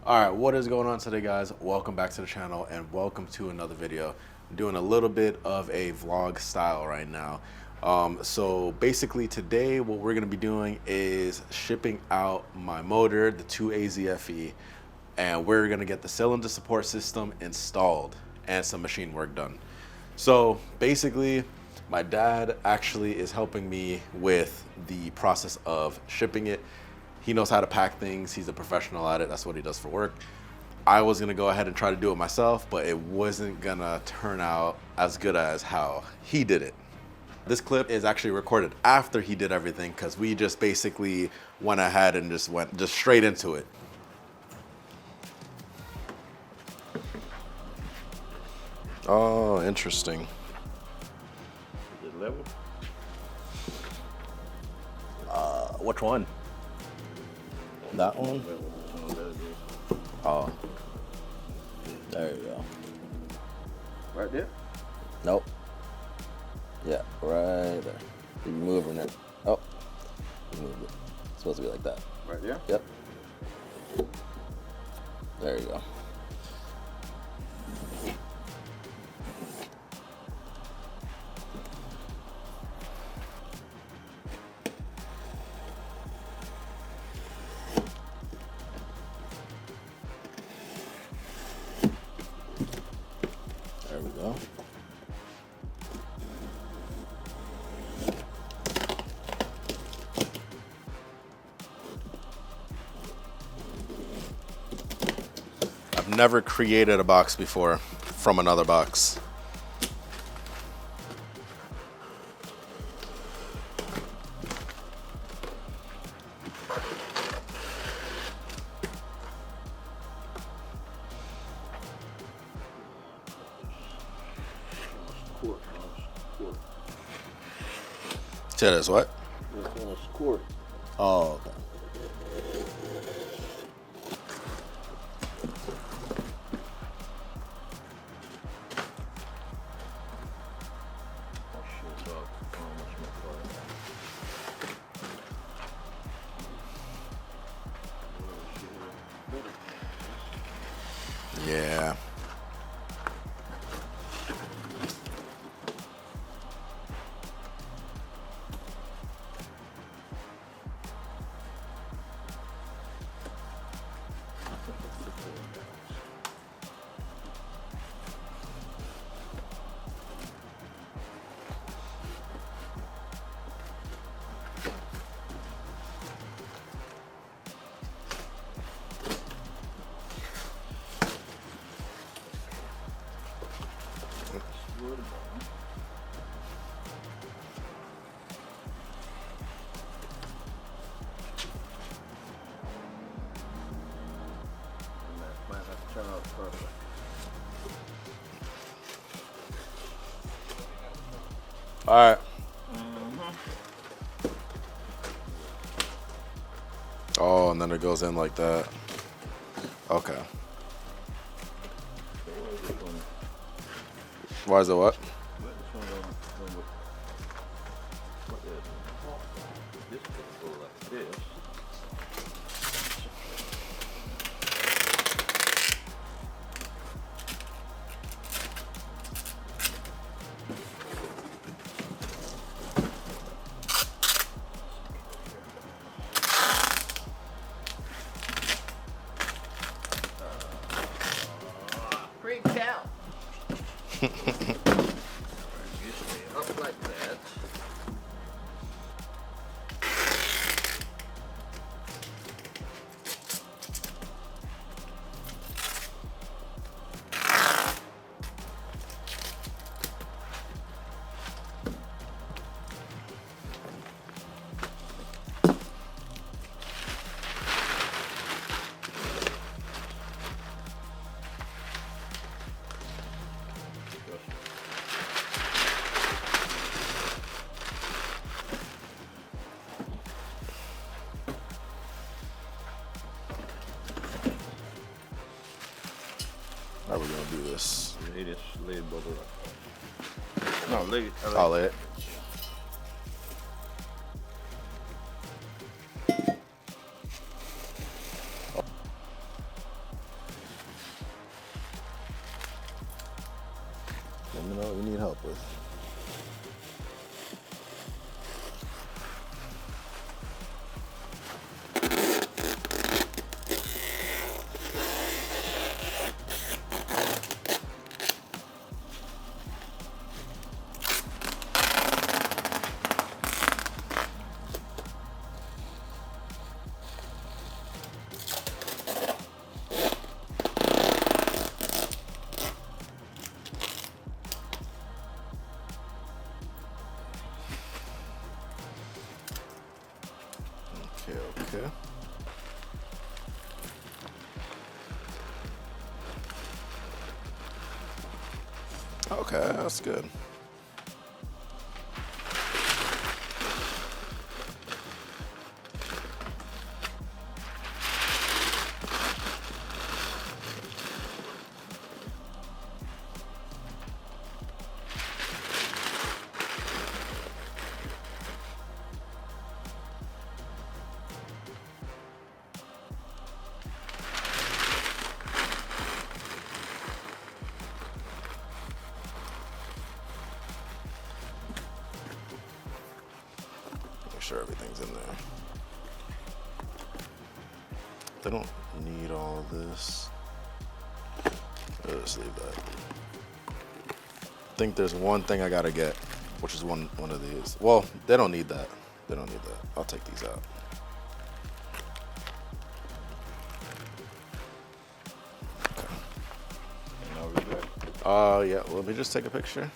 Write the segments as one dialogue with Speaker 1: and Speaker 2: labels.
Speaker 1: All right, what is going on today, guys? Welcome back to the channel and welcome to another video. I'm doing a little bit of a vlog style right now. So basically today what we're gonna be doing is shipping out my motor, the 2AZFE, and we're gonna get the cylinder support system installed and some machine work done. So basically, my dad actually is helping me with the process of shipping it. He knows how to pack things. He's a professional at it. That's what he does for work. I was gonna go ahead and try to do it myself, but it wasn't gonna turn out as good as how he did it. This clip is actually recorded after he did everything because we just basically went ahead and just went straight into it. Oh, interesting.
Speaker 2: Is it level?
Speaker 1: Which one? That one? Oh. There you go.
Speaker 2: Right there?
Speaker 1: Nope. Yeah, right there. You moving it. Oh. You moved it. It's supposed to be like that.
Speaker 2: Right there?
Speaker 1: Yep. There you go. There we go. I've never created a box before from another box. Say this, what?
Speaker 2: It's on a squirt.
Speaker 1: Oh, okay. Yeah.
Speaker 2: Might have to turn off the perfect.
Speaker 1: All right. Oh, and then it goes in like that. Okay. Why is it what?
Speaker 2: This could go like this. Freaked out. Up like that.
Speaker 1: How are we gonna do this?
Speaker 2: You need this lid bubble up. No, lid.
Speaker 1: I'll let it. you need help with? Okay. Okay, that's good. Make sure everything's in there. They don't need all this. I'll just leave that. I think there's one thing I gotta get, which is one of these. Well, they don't need that. They don't need that. I'll take these out. Yeah, let me just take a picture.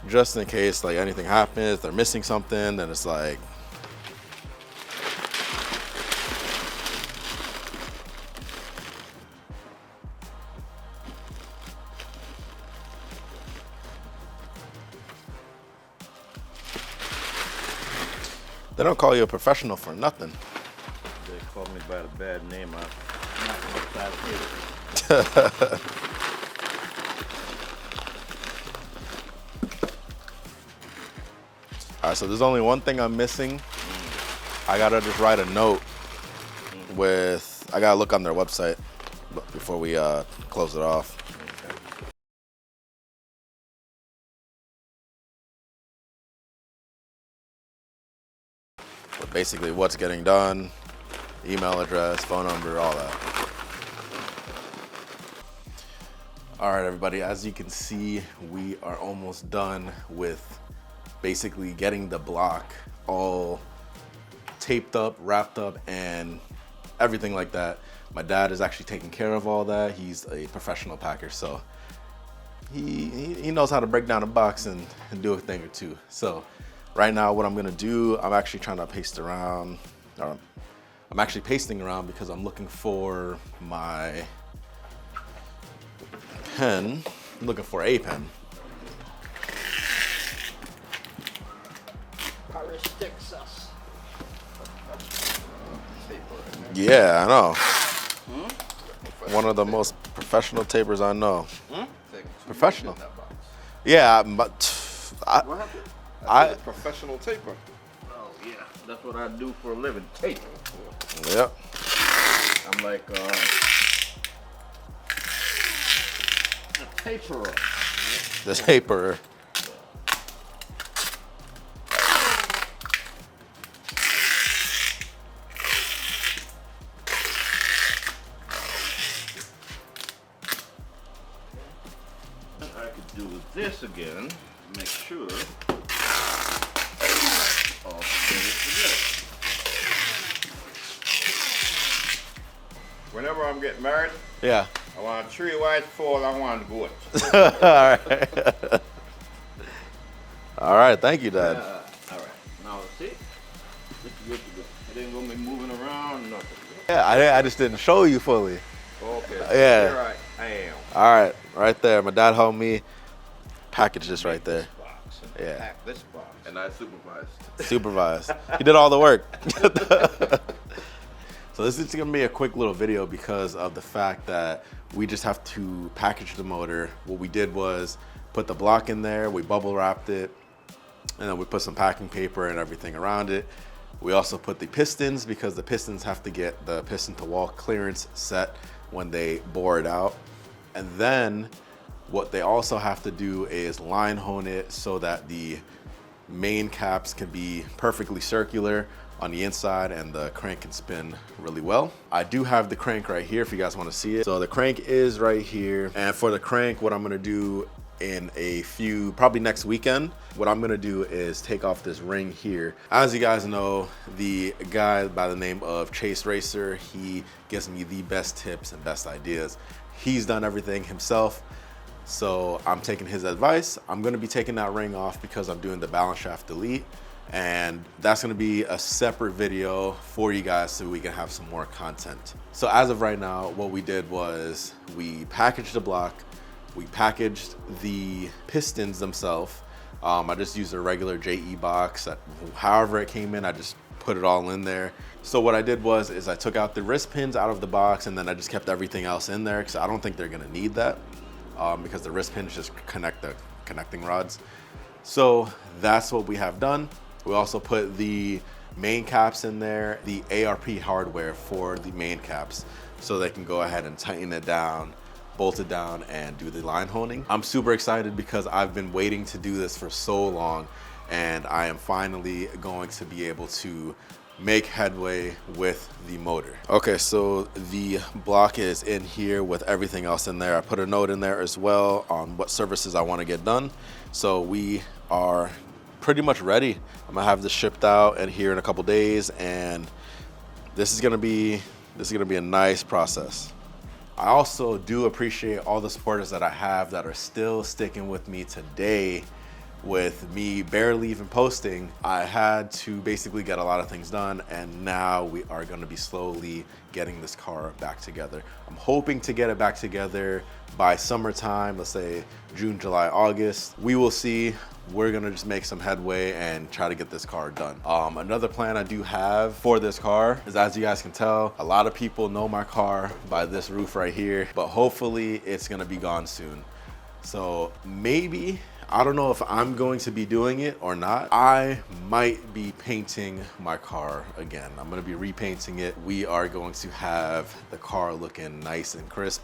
Speaker 1: Just in case like anything happens, they're missing something, then it's like, they don't call you a professional for nothing.
Speaker 2: They call me by the bad name. I'm not gonna try to hit it.
Speaker 1: All right, so there's only one thing I'm missing. I gotta just write a note with, I gotta look on their website before we close it off. But basically what's getting done, email address, phone number, all that. All right, everybody, as you can see, we are almost done with basically getting the block all taped up, wrapped up, and everything like that. My dad is actually taking care of all that. He's a professional packer, so he knows how to break down a box and do a thing or two. So right now what I'm gonna do, I'm actually trying to paste around, or I'm actually pasting around because I'm looking for my pen. I'm looking for a pen. Yeah, I know. One of the most professional tapers I know. Professional. Yeah, but
Speaker 2: I said professional taper. Oh yeah, that's what I do for a living. Tape.
Speaker 1: Yep.
Speaker 2: I'm like a taperer.
Speaker 1: The taperer.
Speaker 2: Do this again, make sure all fit it together. Whenever I'm getting married,
Speaker 1: Yeah.
Speaker 2: I want 3 white, 4 I want goats.
Speaker 1: All right. All right, thank you, Dad.
Speaker 2: All right, now see, this is good to go. It ain't gonna be moving around, nothing.
Speaker 1: Yeah, I just didn't show you fully.
Speaker 2: Okay,
Speaker 1: Yeah.
Speaker 2: here I am.
Speaker 1: All right, right there. My dad helped me package this right there.
Speaker 2: Box and
Speaker 1: Yeah.
Speaker 2: pack this box. And I supervised.
Speaker 1: Supervised. He did all the work. So this is gonna be a quick little video because of the fact that we just have to package the motor. What we did was put the block in there, we bubble wrapped it, and then we put some packing paper and everything around it. We also put the pistons because the pistons have to get the piston to wall clearance set when they bore it out. And then What they also have to do is line hone it so that the main caps can be perfectly circular on the inside and the crank can spin really well. I do have the crank right here if you guys want to see it. So the crank is right here. And for the crank, what I'm gonna do in a few, probably next weekend, what I'm gonna do is take off this ring here. As you guys know, the guy by the name of Chase Racer, he gives me the best tips and best ideas. He's done everything himself. So I'm taking his advice. I'm gonna be taking that ring off because I'm doing the balance shaft delete. And that's gonna be a separate video for you guys so we can have some more content. So as of right now, what we did was we packaged the block, we packaged the pistons themselves. I just used a regular JE box. However it came in, I just put it all in there. So what I did was I took out the wrist pins out of the box and then I just kept everything else in there because I don't think they're gonna need that because the wrist pins just connect the connecting rods. So that's what we have done. We also put the main caps in there, the ARP hardware for the main caps, so they can go ahead and tighten it down, bolt it down, and do the line honing. I'm super excited because I've been waiting to do this for so long, and I am finally going to be able to make headway with the motor. Okay, so the block is in here with everything else in there. I put a note in there as well on what services I want to get done. So we are pretty much ready. I'm gonna have this shipped out and here in a couple days, and this is gonna be a nice process. I also do appreciate all the supporters that I have that are still sticking with me today. With me barely even posting, I had to basically get a lot of things done, and now we are gonna be slowly getting this car back together. I'm hoping to get it back together by summertime, let's say June, July, August. We will see. We're gonna just make some headway and try to get this car done. Another plan I do have for this car is, as you guys can tell, a lot of people know my car by this roof right here, but hopefully it's gonna be gone soon. So maybe, I don't know if I'm going to be doing it or not. I might be painting my car again. I'm gonna be repainting it. We are going to have the car looking nice and crisp,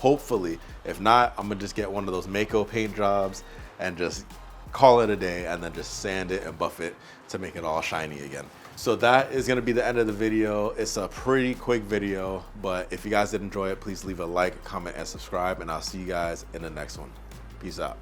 Speaker 1: hopefully. If not, I'm gonna just get one of those Mako paint jobs and just call it a day, and then just sand it and buff it to make it all shiny again. So that is gonna be the end of the video. It's a pretty quick video, but if you guys did enjoy it, please leave a like, comment, and subscribe, and I'll see you guys in the next one. Peace out.